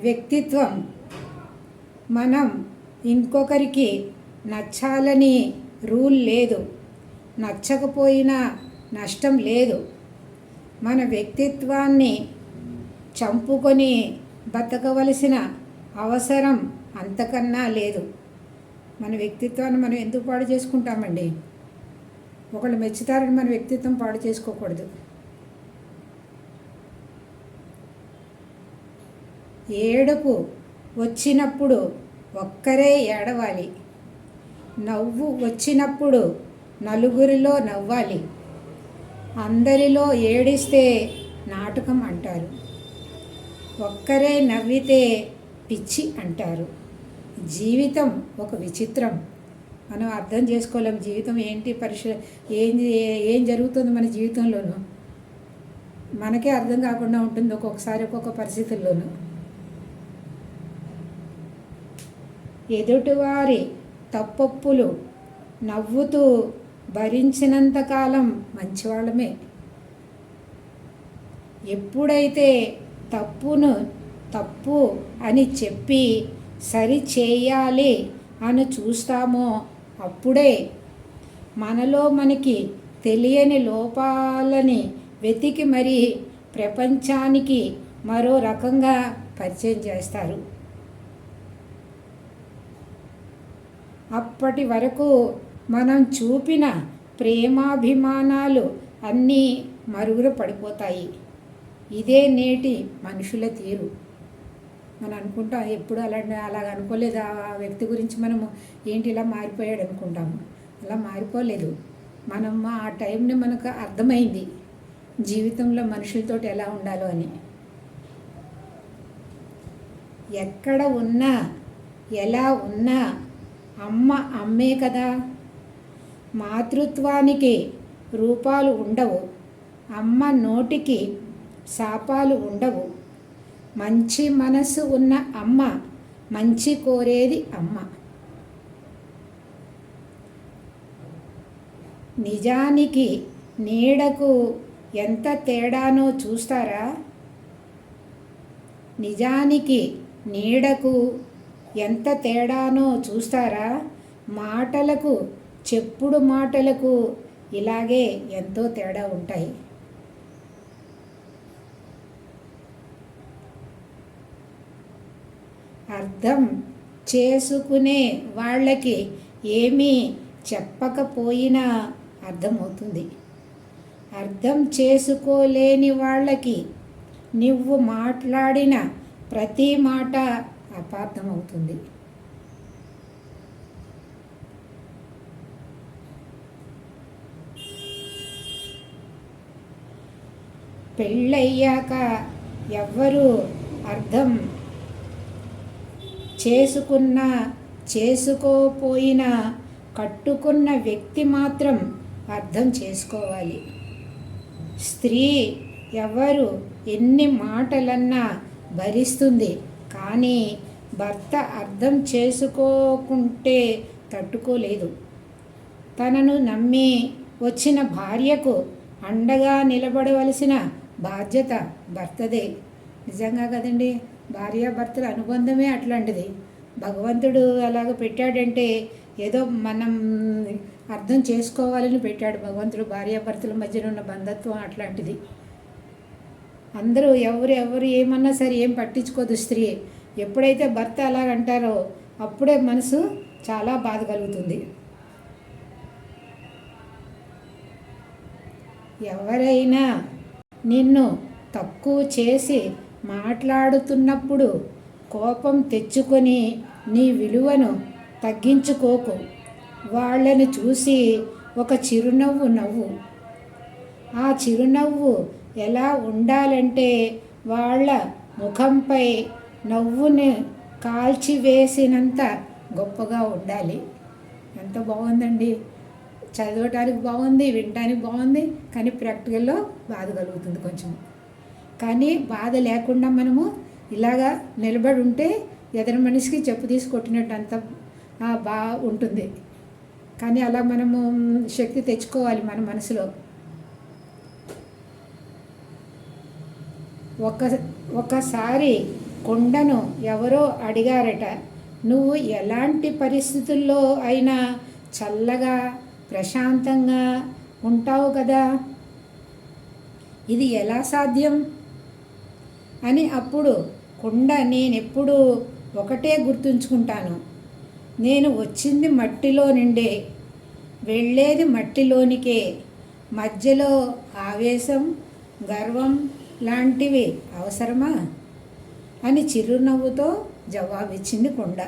వ్యక్తిత్వం. మనం ఇంకొకరికి నచ్చాలని రూల్ లేదు, నచ్చకపోయినా నష్టం లేదు. మన వ్యక్తిత్వాన్ని చంపుకొని బతకవలసిన అవసరం అంతకన్నా లేదు. మన వ్యక్తిత్వాన్ని మనం ఎందుకు పాడు చేసుకుంటామండి? ఒకళ్ళు మెచ్చుతారని మన వ్యక్తిత్వం పాడు చేసుకోకూడదు. ఏడుపు వచ్చినప్పుడు ఒక్కరే ఏడవాలి, నవ్వు వచ్చినప్పుడు నలుగురిలో నవ్వాలి. అందరిలో ఏడిస్తే నాటకం అంటారు, ఒక్కరే నవ్వితే పిచ్చి అంటారు. జీవితం ఒక విచిత్రం. మనం అర్థం చేసుకోలేం జీవితం ఏంటి, ఏం జరుగుతుంది మన జీవితంలోనూ మనకే అర్థం కాకుండా ఉంటుంది ఒక్కొక్కసారి ఒక్కొక్క పరిస్థితుల్లోనూ. ఎదుటివారి తప్పొప్పులు నవ్వుతూ భరించినంతకాలం మంచివాళ్ళమే. ఎప్పుడైతే తప్పును తప్పు అని చెప్పి సరి చేయాలి అని చూస్తామో అప్పుడే మనలో మనకి తెలియని లోపాలని వెతికి మరీ ప్రపంచానికి మరో రకంగా పరిచయం చేస్తారు. అప్పటి వరకు మనం చూపిన ప్రేమాభిమానాలు అన్నీ మరుగున పడిపోతాయి. ఇదే నేటి మనుషుల తీరు. మనం అనుకుంటాం ఎప్పుడు అలాగ అనుకోలేదు, ఆ వ్యక్తి గురించి మనము ఏంటి ఇలా మారిపోయాడు అనుకుంటాము. అలా మారిపోలేదు. మనం ఆ టైంని మనకు అర్థమైంది జీవితంలో మనుషులతో ఎలా ఉండాలో అని. ఎక్కడ ఉన్నా ఎలా ఉన్నా అమ్మ అమ్మే కదా. మాతృత్వానికి రూపాలు ఉండవు, అమ్మ నోటికి శాపాలు ఉండవు. మంచి మనసు ఉన్న అమ్మ, మంచి కోరేది అమ్మ. నిజానికి నీడకు ఎంత తేడానో చూస్తారా? నిజానికి నీడకు ఎంత తేడానో చూస్తారా? మాటలకు, చెప్పుడు మాటలకు ఇలాగే ఎంతో తేడా ఉంటాయి. అర్థం చేసుకునే వాళ్ళకి ఏమీ చెప్పకపోయినా అర్థమవుతుంది. అర్థం చేసుకోలేని వాళ్ళకి నువ్వు మాట్లాడిన ప్రతి మాట అపార్థమవుతుంది. పెళ్ళయ్యాక ఎవ్వరూ అర్థం చేసుకున్నా చేసుకోపోయినా కట్టుకున్న వ్యక్తి మాత్రం అర్థం చేసుకోవాలి. స్త్రీ ఎవరు ఎన్ని మాటలన్నా భరిస్తుంది, కానీ భర్త అర్థం చేసుకోకుంటే తట్టుకోలేదు. తనను నమ్మి వచ్చిన భార్యకు అండగా నిలబడవలసిన బాధ్యత భర్తదే. నిజంగా కదండి, భార్యాభర్తల అనుబంధమే అట్లాంటిది. భగవంతుడు అలాగ పెట్టాడంటే ఏదో మనం అర్థం చేసుకోవాలని పెట్టాడు భగవంతుడు. భార్యాభర్తల మధ్యన ఉన్న బంధత్వం అట్లాంటిది. అందరూ ఎవరు ఏమన్నా సరే ఏం పట్టించుకోదు స్త్రీ. ఎప్పుడైతే భర్త అలాగంటారో అప్పుడే మనసు చాలా బాధ కలుగుతుంది. ఎవరైనా నిన్ను తక్కువ చేసి మాట్లాడుతున్నప్పుడు కోపం తెచ్చుకొని నీ విలువను తగ్గించుకోకు. వాళ్ళని చూసి ఒక చిరునవ్వు నవ్వు. ఆ చిరునవ్వు ఎలా ఉండాలంటే వాళ్ళ ముఖంపై నవ్వుని కాల్చివేసినంత గొప్పగా ఉండాలి. ఎంత బాగుందండి, చదవటానికి బాగుంది, వినటానికి బాగుంది, కానీ ప్రాక్టికల్లో బాధ కలుగుతుంది కొంచెం. కానీ బాధ లేకుండా మనము ఇలాగా నిలబడి ఉంటే ఎదురు మనిషికి చెప్పు తీసి కొట్టినట్టు అంత ఉంటుంది. కానీ అలా మనము శక్తి తెచ్చుకోవాలి మన మనసులో. ఒకసారి కొండను ఎవరో అడిగారట, నువ్వు ఎలాంటి పరిస్థితుల్లో అయినా చల్లగా ప్రశాంతంగా ఉంటావు కదా, ఇది ఎలా సాధ్యం అని. అప్పుడు కొండ, నేనెప్పుడు ఒకటే గుర్తుంచుకుంటాను, నేను వచ్చింది మట్టిలో నుండే, వెళ్ళేది మట్టిలోనికే, మధ్యలో ఆవేశం గర్వం లాంటివి అవసరమా అని చిరునవ్వుతో జవాబిచ్చింది కొండ.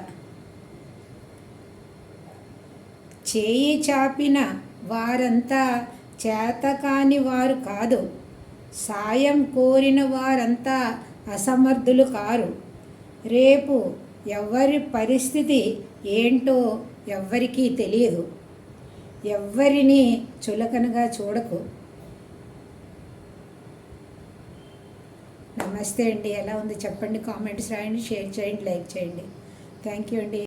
చేయి చాపిన వారంతా చేతకాని వారు కాదు, సాయం కోరిన వారంతా అసమర్థులు కారు. రేపు ఎవరి పరిస్థితి ఏంటో ఎవ్వరికీ తెలియదు. ఎవ్వరినీ చులకనగా చూడకు. నమస్తే అండి. ఎలా ఉంది చెప్పండి, కామెంట్స్ రాయండి, షేర్ చేయండి, లైక్ చేయండి. థ్యాంక్ యూ అండి.